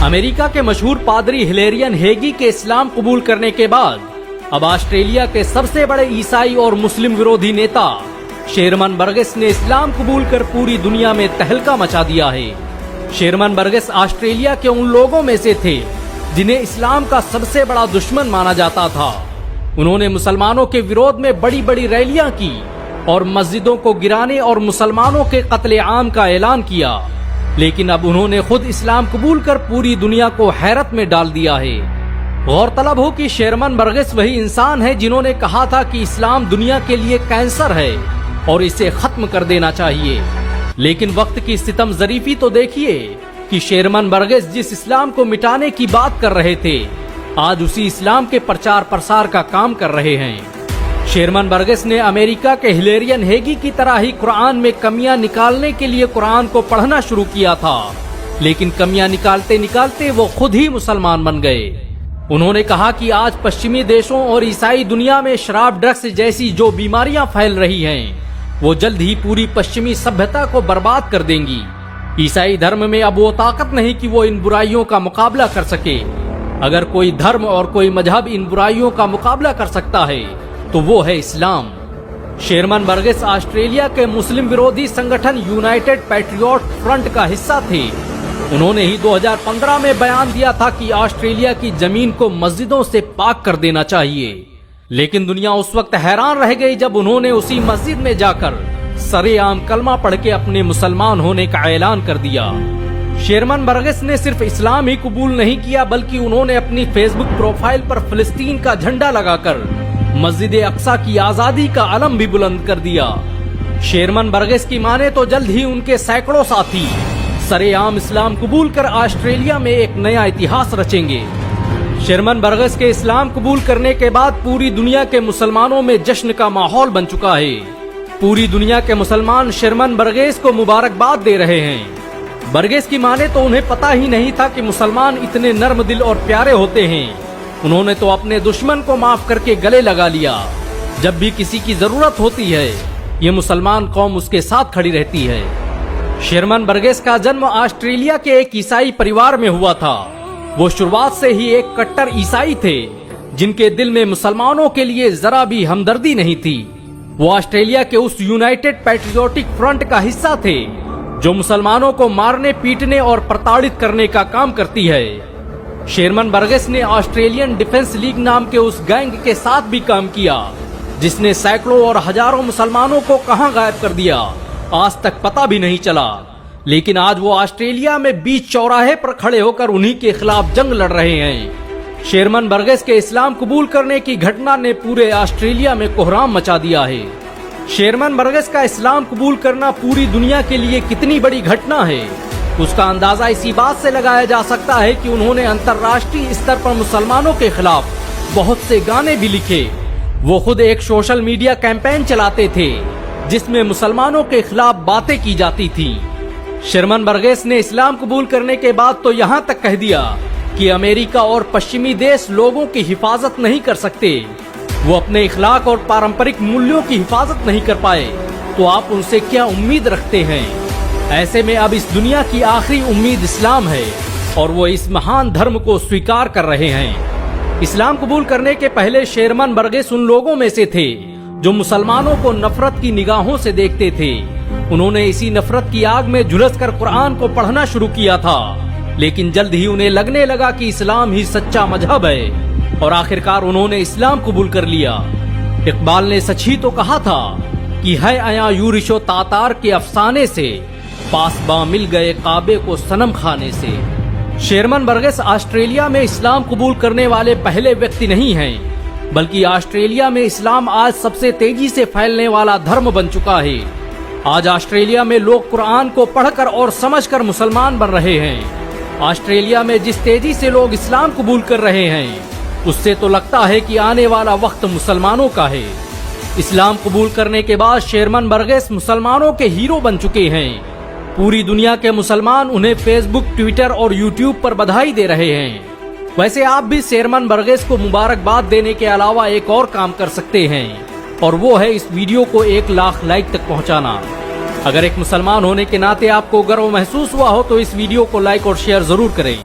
America के मशहूर पादरी हिलेरियन हेगी के इस्लाम कबूल करने के बाद अब ऑस्ट्रेलिया के सबसे बड़े ईसाई और मुस्लिम विरोधी नेता शेरमन बर्गेस ने इस्लाम कबूल कर पूरी दुनिया में तहलका मचा दिया है। शेरमन बर्गेस ऑस्ट्रेलिया के उन लोगों में से थे जिन्हें इस्लाम का सबसे बड़ा दुश्मन माना जाता था। उन्होंने मुसलमानों के विरोध में बड़ी बड़ी रैलियां की और मस्जिदों को गिराने और मुसलमानों के कत्ले आम का ऐलान किया, लेकिन अब उन्होंने खुद इस्लाम कबूल कर पूरी दुनिया को हैरत में डाल दिया है। गौरतलब हो कि शेरमन बर्गेस वही इंसान है जिन्होंने कहा था कि इस्लाम दुनिया के लिए कैंसर है और इसे खत्म कर देना चाहिए। लेकिन वक्त की सितम ज़रीफी तो देखिए कि शेरमन बर्गेस जिस इस्लाम को मिटाने की बात कर रहे थे, आज उसी इस्लाम के प्रचार प्रसार का काम कर रहे हैं। शेरमन बर्गेस ने अमेरिका के हिलेरियन हेगी की तरह ही कुरान में कमियां निकालने के लिए कुरान को पढ़ना शुरू किया था, लेकिन कमियां निकालते निकालते वो खुद ही मुसलमान बन गए। उन्होंने कहा कि आज पश्चिमी देशों और ईसाई दुनिया में शराब, ड्रग्स जैसी जो बीमारियां फैल रही हैं, वो जल्द ही पूरी पश्चिमी सभ्यता को बर्बाद कर देंगी। ईसाई धर्म में अब वो ताकत नहीं कि वो इन बुराइयों का मुकाबला कर सके। अगर कोई धर्म और कोई मजहब इन बुराइयों का मुकाबला कर सकता है तो वो है इस्लाम। शेरमन बर्गेस ऑस्ट्रेलिया के मुस्लिम विरोधी संगठन यूनाइटेड पैट्रियट फ्रंट का हिस्सा थे। उन्होंने ही 2015 में बयान दिया था कि ऑस्ट्रेलिया की जमीन को मस्जिदों से पाक कर देना चाहिए, लेकिन दुनिया उस वक्त हैरान रह गई जब उन्होंने उसी मस्जिद में जाकर सरेआम कलमा पढ़ के अपने मुसलमान होने का ऐलान कर दिया। शेरमन बर्गेस ने सिर्फ इस्लाम ही कबूल नहीं किया, बल्कि उन्होंने अपनी फेसबुक प्रोफाइल पर फिलिस्तीन का झंडा लगाकर मस्जिद अक्सा की आजादी का अलम भी बुलंद कर दिया। शेरमन बर्गेस की माने तो जल्द ही उनके सैकड़ों साथी सरेआम इस्लाम कबूल कर ऑस्ट्रेलिया में एक नया इतिहास रचेंगे। शेरमन बर्गेस के इस्लाम कबूल करने के बाद पूरी दुनिया के मुसलमानों में जश्न का माहौल बन चुका है। पूरी दुनिया के मुसलमान शेरमन बर्गेस को मुबारकबाद दे रहे हैं। बर्गेस की माने तो उन्हें पता ही नहीं था कि मुसलमान इतने नर्म दिल और प्यारे होते हैं। उन्होंने तो अपने दुश्मन को माफ करके गले लगा लिया। जब भी किसी की जरूरत होती है, ये मुसलमान कौम उसके साथ खड़ी रहती है। शेरमन बर्गेस का जन्म ऑस्ट्रेलिया के एक ईसाई परिवार में हुआ था। वो शुरुआत से ही एक कट्टर ईसाई थे, जिनके दिल में मुसलमानों के लिए जरा भी हमदर्दी नहीं थी। वो ऑस्ट्रेलिया के उस यूनाइटेड पैट्रियोटिक फ्रंट का हिस्सा थे जो मुसलमानों को मारने, पीटने और प्रताड़ित करने का काम करती है। शेरमन बर्गेस ने ऑस्ट्रेलियन डिफेंस लीग नाम के उस गैंग के साथ भी काम किया, जिसने सैकड़ों और हजारों मुसलमानों को कहां गायब कर दिया, आज तक पता भी नहीं चला। लेकिन आज वो ऑस्ट्रेलिया में बीच चौराहे पर खड़े होकर उन्हीं के खिलाफ जंग लड़ रहे हैं। शेरमन बर्गेस के इस्लाम कबूल करने की घटना ने पूरे ऑस्ट्रेलिया में कोहराम मचा दिया है। शेरमन बर्गेस का इस्लाम कबूल करना पूरी दुनिया के लिए कितनी बड़ी घटना है, उसका अंदाजा इसी बात से लगाया जा सकता है कि उन्होंने अंतर्राष्ट्रीय स्तर पर मुसलमानों के खिलाफ बहुत से गाने भी लिखे। वो खुद एक सोशल मीडिया कैंपेन चलाते थे जिसमें मुसलमानों के खिलाफ बातें की जाती थी। शेरमन बर्गेस ने इस्लाम कबूल करने के बाद तो यहाँ तक कह दिया कि अमेरिका और पश्चिमी देश लोगों की हिफाजत नहीं कर सकते। वो अपने इखलाक और पारंपरिक मूल्यों की हिफाजत नहीं कर पाए, तो आप उनसे क्या उम्मीद रखते हैं। ऐसे में अब इस दुनिया की आखिरी उम्मीद इस्लाम है और वो इस महान धर्म को स्वीकार कर रहे हैं। इस्लाम कबूल करने के पहले शेरमन बर्गेस उन लोगों में से थे जो मुसलमानों को नफरत की निगाहों से देखते थे। उन्होंने इसी नफरत की आग में झुलसकर कुरान को पढ़ना शुरू किया था, लेकिन जल्द ही उन्हें लगने लगा कि इस्लाम ही सच्चा मजहब है और आखिरकार उन्होंने इस्लाम कबूल कर लिया। इकबाल ने सच ही तो कहा था कि है आया यूरिशो तातार के अफसाने से, पासबा मिल गए काबे को सनम खाने से। शेरमन बर्गेस ऑस्ट्रेलिया में इस्लाम कबूल करने वाले पहले व्यक्ति नहीं हैं, बल्कि ऑस्ट्रेलिया में इस्लाम आज सबसे तेजी से फैलने वाला धर्म बन चुका है। आज ऑस्ट्रेलिया में लोग कुरान को पढ़कर और समझकर मुसलमान बन रहे हैं। ऑस्ट्रेलिया में जिस तेजी से लोग इस्लाम कबूल कर रहे हैं, उससे तो लगता है कि आने वाला वक्त मुसलमानों का है। इस्लाम कबूल करने के बाद शेरमन बर्गेस मुसलमानों के हीरो बन चुके हैं। पूरी दुनिया के मुसलमान उन्हें फेसबुक, ट्विटर और यूट्यूब पर बधाई दे रहे हैं। वैसे आप भी शेरमन बर्गेस को मुबारकबाद देने के अलावा एक और काम कर सकते हैं, और वो है इस वीडियो को 1 लाख लाइक तक पहुंचाना। अगर एक मुसलमान होने के नाते आपको गर्व महसूस हुआ हो तो इस वीडियो को लाइक और शेयर जरूर करें।